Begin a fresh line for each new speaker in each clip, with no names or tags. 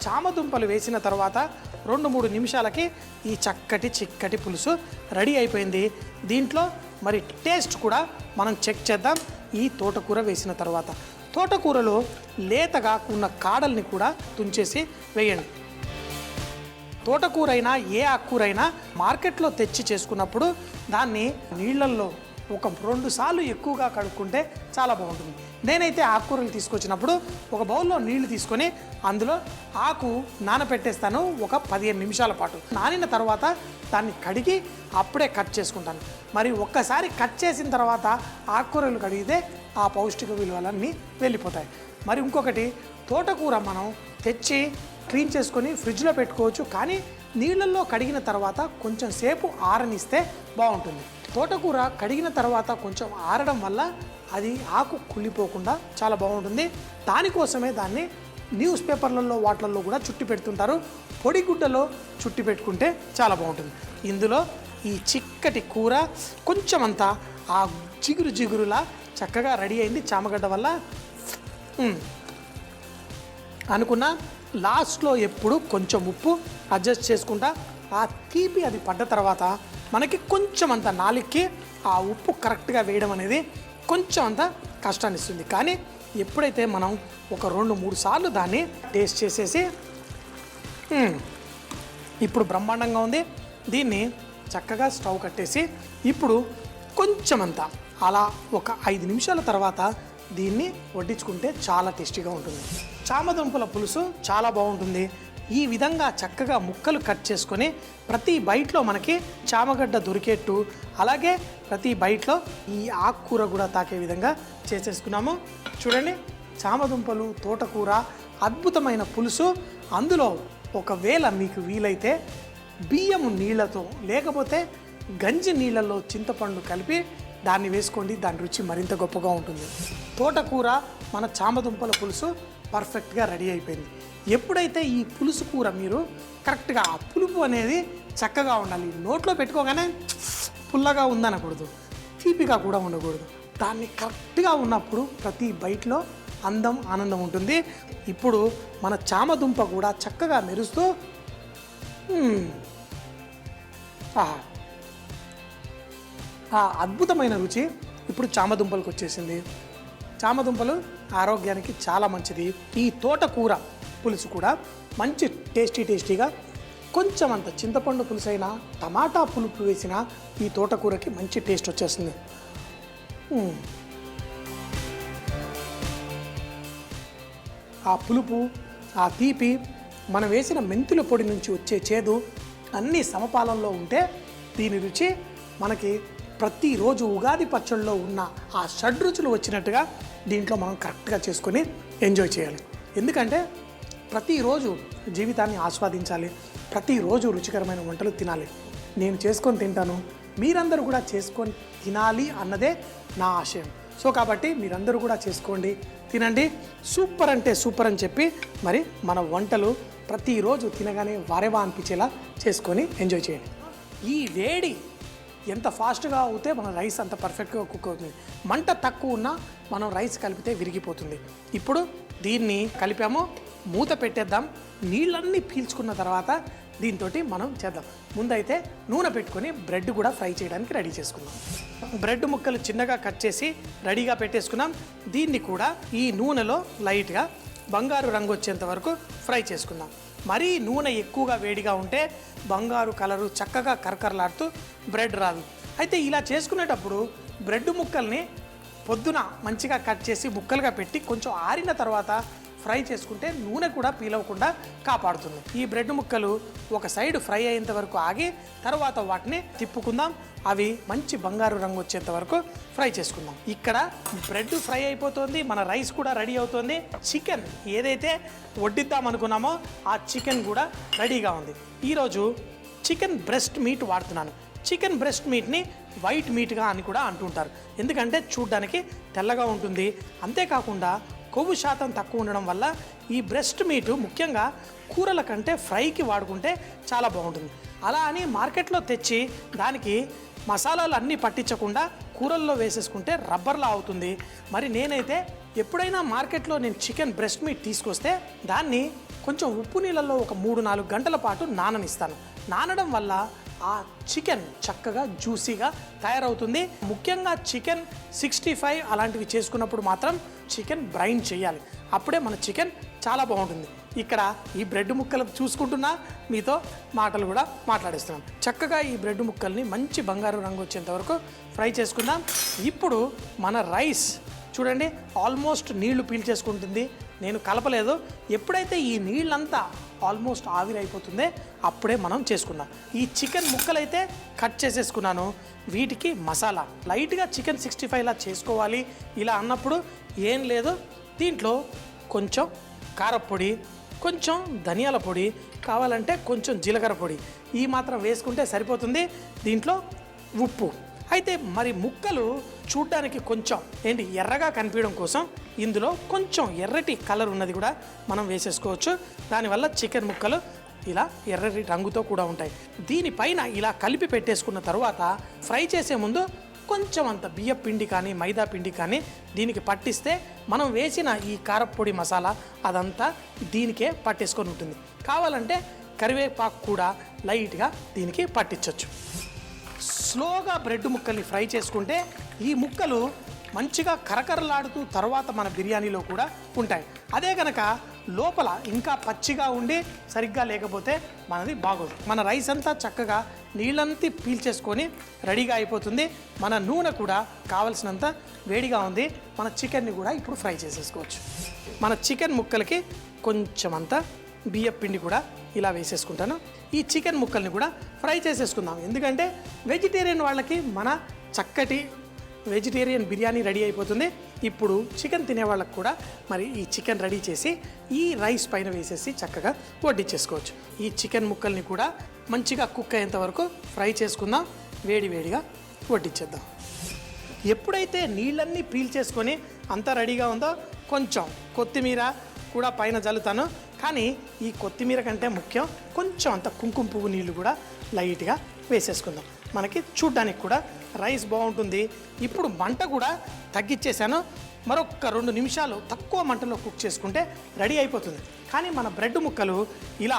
చామదుంపలు వేసిన తర్వాత 2-3 నిమిషాలకి ఈ చక్కటి చిక్కటి పులుసు రెడీ అయిపోయింది. దీంట్లో మరి టేస్ట్ కూడా మనం చెక్ చేద్దాం. ఈ తోటకూర వేసిన తర్వాత తోటకూరలో లేతగా ఉన్న కాడల్ని కూడా తుంచేసి వేయండి. తోటకూర అయినా ఏ ఆకుకూరైనా మార్కెట్లో తెచ్చి చేసుకున్నప్పుడు దాన్ని నీళ్ళల్లో ఒక 2 సార్లు ఎక్కువగా కడుక్కుంటే చాలా బాగుంటుంది. నేనైతే ఆకుకూరలు తీసుకొచ్చినప్పుడు ఒక బౌల్లో నీళ్లు తీసుకొని అందులో ఆకు నానబెట్టేస్తాను ఒక 15 నిమిషాల పాటు. నానిన తర్వాత దాన్ని కడిగి అప్పుడే కట్ చేసుకుంటాను. మరి ఒక్కసారి కట్ చేసిన తర్వాత ఆకుకూరలు కడిగితే ఆ పౌష్టిక విలువలన్నీ వెళ్ళిపోతాయి. మరి ఇంకొకటి, తోటకూర మనం తెచ్చి క్లీన్ చేసుకొని ఫ్రిడ్జ్లో పెట్టుకోవచ్చు, కానీ నీళ్ళల్లో కడిగిన తర్వాత కొంచెం సేపు ఆరనిస్తే బాగుంటుంది. తోటకూర కడిగిన తర్వాత కొంచెం ఆరడం వల్ల అది ఆకు కుళ్ళిపోకుండా చాలా బాగుంటుంది. దానికోసమే దాన్ని న్యూస్ పేపర్లలో వాటిల్లో కూడా చుట్టి పెడుతుంటారు. పొడి గుడ్డలో చుట్టి పెట్టుకుంటే చాలా బాగుంటుంది. ఇందులో ఈ చిక్కటి కూర కొంచెం అంతా ఆ జిగురులా చక్కగా రెడీ అయింది. చామగడ్డ వల్ల అనుకున్నా లాస్ట్లో ఎప్పుడు కొంచెం ఉప్పు అడ్జస్ట్ చేసుకుంటా. ఆ తీపి అది పడ్డ తర్వాత మనకి కొంచెం అంత నాలుగుకి ఆ ఉప్పు కరెక్ట్గా వేయడం అనేది కొంచెం అంత కష్టాన్ని ఇస్తుంది. కానీ ఎప్పుడైతే మనం ఒక 2-3 సార్లు దాన్ని టేస్ట్ చేసేసి ఇప్పుడు బ్రహ్మాండంగా ఉంది. దీన్ని చక్కగా స్టవ్ కట్టేసి ఇప్పుడు కొంచెం అంత అలా ఒక 5 నిమిషాల తర్వాత దీన్ని వడ్డించుకుంటే చాలా టేస్టీగా ఉంటుంది. చామదుంపల పులుసు చాలా బాగుంటుంది. ఈ విధంగా చక్కగా ముక్కలు కట్ చేసుకొని ప్రతి బైట్లో మనకి చామగడ్డ దొరికేట్టు, అలాగే ప్రతి బైట్లో ఈ ఆకుకూర కూడా తాకే విధంగా చేసేసుకున్నాము. చూడండి, చామదుంపలు, తోటకూర, అద్భుతమైన పులుసు. అందులో ఒకవేళ మీకు వీలైతే బియ్యము నీళ్ళతో లేకపోతే గంజి నీళ్ళల్లో చింతపండు కలిపి దాన్ని వేసుకోండి. దాని రుచి మరింత గొప్పగా ఉంటుంది. తోటకూర, మన చామదుంపల పులుసు పర్ఫెక్ట్గా రెడీ అయిపోయింది. ఎప్పుడైతే ఈ పులుసు కూర మీరు కరెక్ట్గా ఆ పులుపు అనేది చక్కగా ఉండాలి. నోట్లో పెట్టుకోగానే పుల్లగా ఉందనకూడదు, తీపిగా కూడా ఉండకూడదు. దాన్ని కరెక్ట్గా ఉన్నప్పుడు ప్రతి బైట్లో అందం, ఆనందం ఉంటుంది. ఇప్పుడు మన చామదుంప కూడా చక్కగా మెరుస్తూ ఆ అద్భుతమైన రుచి ఇప్పుడు చామదుంపలకు వచ్చేసింది. చామదుంపలు ఆరోగ్యానికి చాలా మంచిది. ఈ తోటకూర పులుసు కూడా మంచి టేస్టీగా, కొంచెం అంత చింతపండు పులుసు అయినా టమాటా పులుపు వేసిన ఈ తోటకూరకి మంచి టేస్ట్ వచ్చేస్తుంది. ఆ పులుపు, ఆ తీపి, మనం వేసిన మెంతుల పొడి నుంచి వచ్చే చేదు అన్నీ సమపాలంలో ఉంటే దీని రుచి మనకి ప్రతిరోజు ఉగాది పచ్చళ్ళలో ఉన్న ఆ షడ్రుచులు వచ్చినట్టుగా దీంట్లో మనం కరెక్ట్గా చేసుకొని ఎంజాయ్ చేయాలి. ఎందుకంటే ప్రతిరోజు జీవితాన్ని ఆస్వాదించాలి, ప్రతిరోజు రుచికరమైన వంటలు తినాలి. నేను చేసుకొని తింటాను, మీరందరూ కూడా చేసుకొని తినాలి అన్నదే నా ఆశయం. సో కాబట్టి మీరందరూ కూడా చేసుకోండి, తినండి. సూపర్ అంటే సూపర్ అని చెప్పి మరి మన వంటలు ప్రతిరోజు తినగానే వారేవా అనిపించేలా చేసుకొని ఎంజాయ్ చేయండి. ఈ వేడి ఎంత ఫాస్ట్గా అవుతే మన రైస్ అంత పర్ఫెక్ట్గా కుక్ అవుతుంది. మంట తక్కువ ఉన్నా మనం రైస్ కలిపితే విరిగిపోతుంది. ఇప్పుడు దీన్ని కలిపాము, మూత పెట్టేద్దాం. నీళ్ళన్నీ పీల్చుకున్న తర్వాత దీంతో మనం చేద్దాం. ముందైతే నూనె పెట్టుకొని బ్రెడ్ కూడా ఫ్రై చేయడానికి రెడీ చేసుకుందాం. బ్రెడ్ ముక్కలు చిన్నగా కట్ చేసి రెడీగా పెట్టేసుకున్నాం. దీన్ని కూడా ఈ నూనెలో లైట్గా బంగారు రంగు వచ్చేంత వరకు ఫ్రై చేసుకుందాం. మరీ నూనె ఎక్కువగా వేడిగా ఉంటే బంగారు కలరు చక్కగా కరకరలాడుతూ బ్రెడ్ రాదు. అయితే ఇలా చేసుకునేటప్పుడు బ్రెడ్ ముక్కల్ని పొద్దున మంచిగా కట్ చేసి ముక్కలుగా పెట్టి కొంచెం ఆరిన తర్వాత ఫ్రై చేసుకుంటే నూనె కూడా పీలవకుండా కాపాడుతుంది. ఈ బ్రెడ్ ముక్కలు ఒక సైడ్ ఫ్రై అయ్యేంత వరకు ఆగి తర్వాత వాటిని తిప్పుకుందాం. అవి మంచి బంగారు రంగు వచ్చేంత వరకు ఫ్రై చేసుకుందాం. ఇక్కడ బ్రెడ్ ఫ్రై అయిపోతుంది, మన రైస్ కూడా రెడీ అవుతుంది. చికెన్ ఏదైతే వడ్డిద్దాం అనుకున్నామో ఆ చికెన్ కూడా రెడీగా ఉంది. ఈరోజు చికెన్ బ్రెస్ట్ మీట్ వాడుతున్నాను. చికెన్ బ్రెస్ట్ మీట్ని వైట్ మీట్గా అని కూడా అంటుంటారు. ఎందుకంటే చూడ్డానికి తెల్లగా ఉంటుంది. అంతేకాకుండా కొవ్వు శాతం తక్కువ ఉండడం వల్ల ఈ బ్రెస్ట్ మీటు ముఖ్యంగా కూరల కంటే ఫ్రైకి వాడుకుంటే చాలా బాగుంటుంది. అలా అని మార్కెట్లో తెచ్చి దానికి మసాలాలు అన్నీ పట్టించకుండా కూరల్లో వేసేసుకుంటే రబ్బర్లా అవుతుంది. మరి నేనైతే ఎప్పుడైనా మార్కెట్లో నేను చికెన్ బ్రెస్ట్ మీట్ తీసుకొస్తే దాన్ని కొంచెం ఉప్పు నీళ్ళల్లో ఒక 3-4 గంటల పాటు నాననిస్తాను. నానడం వల్ల ఆ చికెన్ చక్కగా జ్యూసీగా తయారవుతుంది. ముఖ్యంగా చికెన్ 65 అలాంటివి చేసుకున్నప్పుడు మాత్రం చికెన్ బ్రైన్ చేయాలి, అప్పుడే మన చికెన్ చాలా బాగుంటుంది. ఇక్కడ ఈ బ్రెడ్ ముక్కలు చూసుకుంటున్నా మీతో మాటలు కూడా మాట్లాడిస్తున్నాం. చక్కగా ఈ బ్రెడ్ ముక్కల్ని మంచి బంగారు రంగు వచ్చేంత వరకు ఫ్రై చేసుకుందాం. ఇప్పుడు మన రైస్ చూడండి ఆల్మోస్ట్ నీళ్లు పీల్చేసుకుంటుంది, నేను కలపలేదు. ఎప్పుడైతే ఈ నీళ్ళంతా ఆల్మోస్ట్ ఆవిరైపోతుందే అప్పుడే మనం చేసుకుందాం. ఈ చికెన్ ముక్కలైతే కట్ చేసేసుకున్నాను. వీటికి మసాలా లైట్గా చికెన్ 65లా చేసుకోవాలి ఇలా అన్నప్పుడు ఏం లేదు, దీంట్లో కొంచెం కారప్పొడి, కొంచెం ధనియాల పొడి, కావాలంటే కొంచెం జీలకర్ర పొడి, ఈ మాత్రం వేసుకుంటే సరిపోతుంది. దీంట్లో ఉప్పు. అయితే మరి ముక్కలు చూడ్డానికి కొంచెం ఎర్రగా కనిపించడం కోసం ఇందులో కొంచెం ఎర్రటి కలర్ ఉన్నది కూడా మనం వేసేసుకోవచ్చు. దానివల్ల చికెన్ ముక్కలు ఇలా ఎర్రటి రంగుతో కూడా ఉంటాయి. దీనిపైన ఇలా కలిపి పెట్టేసుకున్న తర్వాత ఫ్రై చేసే ముందు కొంచెం అంత బియ్యం పిండి కానీ మైదా పిండి కానీ దీనికి పట్టిస్తే మనం వేసిన ఈ కారప్పొడి మసాలా అదంతా దీనికే పట్టేసుకొని ఉంటుంది. కావాలంటే కరివేపాకు కూడా లైట్గా దీనికి పట్టించవచ్చు. స్లోగా బ్రెడ్ ముక్కల్ని ఫ్రై చేసుకుంటే ఈ ముక్కలు మంచిగా కరకరలాడుతూ తర్వాత మన బిర్యానీలో కూడా ఉంటాయి. అదే కనుక లోపల ఇంకా పచ్చిగా ఉండి సరిగ్గా లేకపోతే మనది బాగోదు. మన రైస్ అంతా చక్కగా నీళ్ళంతా పీల్చేసుకొని రెడీగా అయిపోతుంది. మన నూనె కూడా కావలసినంత వేడిగా ఉంది. మన చికెన్ని కూడా ఇప్పుడు ఫ్రై చేసేసుకోవచ్చు. మన చికెన్ ముక్కలకి కొంచెం అంత బియ్యం పిండి కూడా ఇలా వేసేసుకుంటాను. ఈ చికెన్ ముక్కల్ని కూడా ఫ్రై చేసేసుకుందాం. ఎందుకంటే వెజిటేరియన్ వాళ్ళకి మన చక్కటి వెజిటేరియన్ బిర్యానీ రెడీ అయిపోతుంది. ఇప్పుడు చికెన్ తినే వాళ్ళకి కూడా మరి ఈ చికెన్ రెడీ చేసి ఈ రైస్ పైన వేసేసి చక్కగా వడ్డించేసుకోవచ్చు. ఈ చికెన్ ముక్కల్ని కూడా మంచిగా కుక్ అయ్యేంత వరకు ఫ్రై చేసుకుందాం. వేడివేడిగా వడ్డించేద్దాం. ఎప్పుడైతే నీళ్ళన్నీ పీల్చేసుకొని అంతా రెడీగా ఉందో కొంచెం కొత్తిమీర కూడా పైన జల్లుతాను. కానీ ఈ కొత్తిమీర కంటే ముఖ్యం కొంచెం అంత కుంకుమ పువ్వు నీళ్ళు కూడా లైట్గా వేసేసుకుందాం. మనకి చూడ్డానికి కూడా రైస్ బాగుంటుంది. ఇప్పుడు మంట కూడా తగ్గించేసాను. మరొక 2 నిమిషాలు తక్కువ మంటలో కుక్ చేసుకుంటే రెడీ అయిపోతుంది. కానీ మన బ్రెడ్ ముక్కలు ఇలా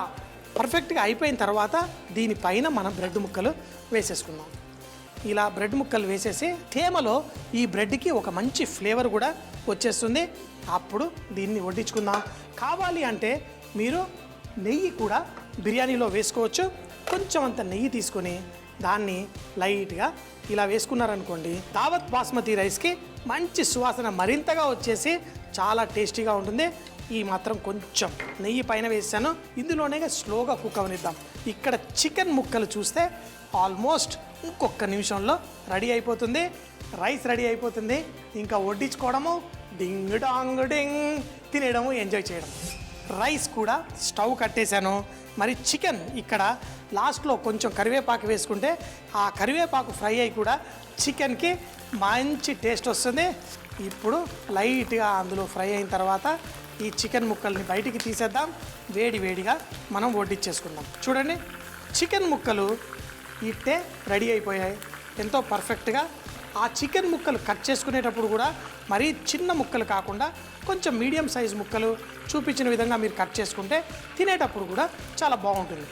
పర్ఫెక్ట్గా అయిపోయిన తర్వాత దీనిపైన మనం బ్రెడ్ ముక్కలు వేసేసుకుందాం. ఇలా బ్రెడ్ ముక్కలు వేసేసి తేమలో ఈ బ్రెడ్కి ఒక మంచి ఫ్లేవర్ కూడా వచ్చేస్తుంది. అప్పుడు దీన్ని వడ్డించుకుందాం. కావాలి అంటే మీరు నెయ్యి కూడా బిర్యానీలో వేసుకోవచ్చు. కొంచెం అంత నెయ్యి తీసుకొని దాన్ని లైట్గా ఇలా వేసుకున్నారనుకోండి, దావత్ బాస్మతి రైస్కి మంచి సువాసన మరింతగా వచ్చేసి చాలా టేస్టీగా ఉంటుంది. ఈ మాత్రం కొంచెం నెయ్యి పైన వేసాను. ఇందులోనే స్లోగా కుక్ అవనిద్దాం. ఇక్కడ చికెన్ ముక్కలు చూస్తే ఆల్మోస్ట్ ఇంకొక నిమిషంలో రెడీ అయిపోతుంది. రైస్ రెడీ అయిపోతుంది. ఇంకా వడ్డించుకోవడము, డింగ్ డాంగ్ డింగ్, తినేయడము, ఎంజాయ్ చేయడం. రైస్ కూడా స్టవ్ కట్టేశాను. మరి చికెన్ ఇక్కడ లాస్ట్లో కొంచెం కరివేపాకు వేసుకుంటే ఆ కరివేపాకు ఫ్రై అయ్యి కూడా చికెన్కి మంచి టేస్ట్ వస్తుంది. ఇప్పుడు లైట్గా అందులో ఫ్రై అయిన తర్వాత ఈ చికెన్ ముక్కల్ని బయటికి తీసేద్దాం. వేడిగా మనం వడ్డించేసుకుందాం. చూడండి చికెన్ ముక్కలు ఇట్టే రెడీ అయిపోయాయి ఎంతో పర్ఫెక్ట్గా. ఆ చికెన్ ముక్కలు కట్ చేసుకునేటప్పుడు కూడా మరీ చిన్న ముక్కలు కాకుండా కొంచెం మీడియం సైజ్ ముక్కలు చూపించిన విధంగా మీరు కట్ చేసుకుంటే తినేటప్పుడు కూడా చాలా బాగుంటుంది.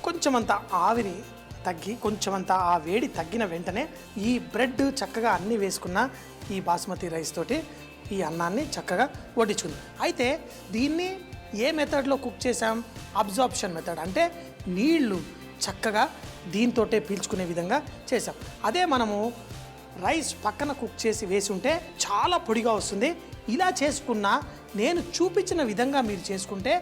కొంచెమంత ఆవిరి తగ్గి కొంచెమంత ఆ వేడి తగ్గిన వెంటనే ఈ బ్రెడ్ చక్కగా అన్నీ వేసుకున్న ఈ బాస్మతి రైస్ తోటి ఈ అన్నాన్ని చక్కగా వడ్డించుకుందాం. అయితే దీన్ని ఏ మెథడ్లో కుక్ చేసాం? అబ్జార్ప్షన్ మెథడ్, అంటే నీళ్లు చక్కగా దీంతోటే పీల్చుకునే విధంగా చేసాం. అదే మనము రైస్ పక్కన కుక్ చేసి వేసి ఉంటే చాలా పొడిగా వస్తుంది. ఇలా చేసుకున్న నేను చూపించిన విధంగా మీరు చేసుకుంటే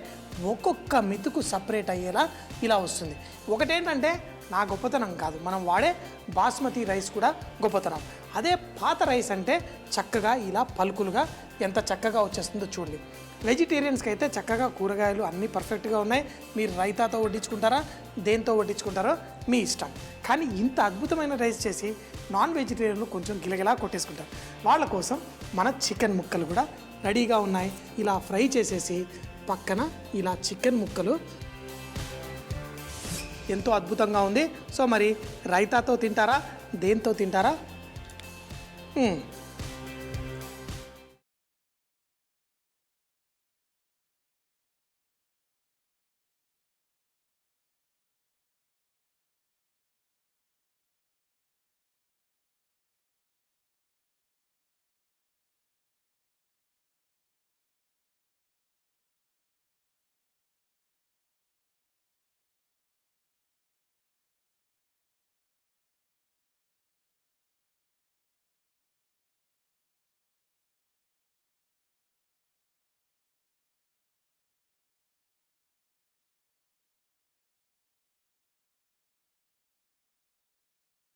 ఒక్కొక్క మెతుకు సపరేట్ అయ్యేలా ఇలా వస్తుంది. ఒకటేంటంటే నా గొప్పతనం కాదు, మనం వాడే బాస్మతి రైస్ కూడా గొప్పతనం. అదే పాత రైస్ అంటే చక్కగా ఇలా పలుకులుగా ఎంత చక్కగా వచ్చేస్తుందో చూడండి. వెజిటేరియన్స్కి అయితే చక్కగా కూరగాయలు అన్నీ పర్ఫెక్ట్గా ఉన్నాయి. మీరు రైతాతో వడ్డించుకుంటారా, దేంతో వడ్డించుకుంటారో మీ ఇష్టం. కానీ ఇంత అద్భుతమైన రైస్ చేసి నాన్ వెజిటేరియన్లు కొంచెం గిలగిలా కొట్టేసుకుంటారు. వాళ్ళ కోసం మన చికెన్ ముక్కలు కూడా రెడీగా ఉన్నాయి. ఇలా ఫ్రై చేసేసి పక్కన ఇలా చికెన్ ముక్కలు ఎంతో అద్భుతంగా ఉంది. సో మరి రైతాతో తింటారా, దేంతో తింటారా మ్మ్.